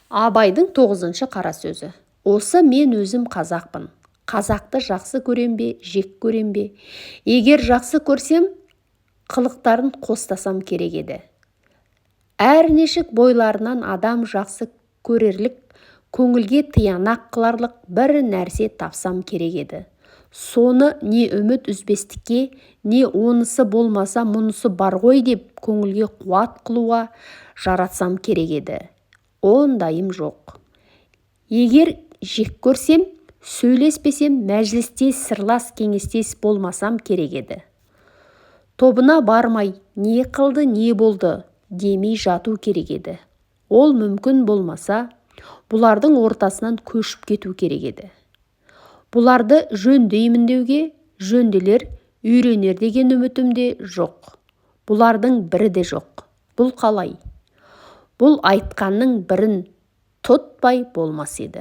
Абайдың 9-шы қара сөзі. Осы мен өзім қазақпын. Қазақты жақсы көрем бе, жек көрем бе? Егер жақсы көрсем, қылықтарын қостасам керек еді. Әрнешік бойларынан адам жақсы көрерлік, көңілге тиянақ қыларлық бір нәрсе тапсам керек еді. Соны не үміт үзбестікке, не онысы болмаса мұнысы бар ғой деп көңілге қуат қылуға жаратсам керек еді. Ондайым жоқ. Егер жек көрсем, сөйлеспесем, мәжілісте сырлас кеңестес болмасам керек еді. Тобына бармай, не қылды, не болды демей жату керек еді. Ол мүмкін болмаса, бұлардың ортасынан көшіп кету керек еді. Бұларды жөндеймін деуге, жөнделер, үйренер деген үмітім де жоқ. Бұлардың бірі де жоқ. Бұл қалай? Бұл айтқанның бірін тұтпай болмас еді.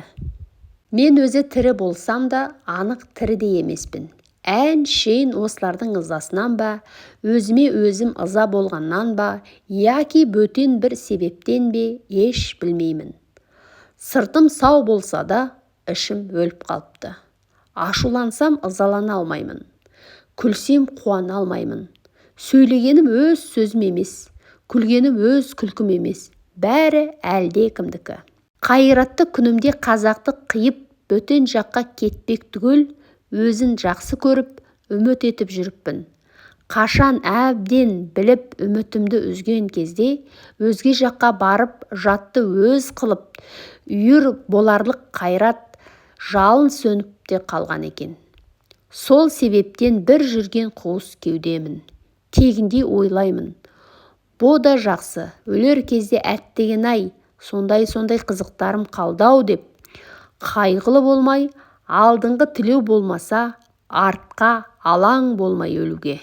Мен өзі тірі болсам да, анық тірі де емеспін. Әншейін осылардың ызасынан ба, өзіме өзім ыза болғаннан ба, яки бөтен бір себептен бе, еш білмеймін. Сыртым сау болса да, ішім өліп қалыпты. Ашулансам ызалана алмаймын. Күлсем қуана алмаймын. Сөйлегенім өз сөзім емес, күлгенім өз күлкім емес. Бәрі әлде кімдікі. Қайратты күнімде қазақты қиып, бөтен жаққа кетпек түгел, өзін жақсы көріп, үміт етіп жүріппін. Қашан әбден біліп үмітімді үзген кезде, өзге жаққа барып, жатты өз қылып, үйір боларлық қайрат жалын сөніп те қалған екен. Сол себептен бір жүрген қуыс кеудемін. Тегінде ойлаймын. Бұ да жақсы, өлер кезде әттеген-ай, сондай қызықтарым қалдау деп. Қайғылы болмай, алдыңғы тілеу болмаса, артқа алаң болмай өлуге.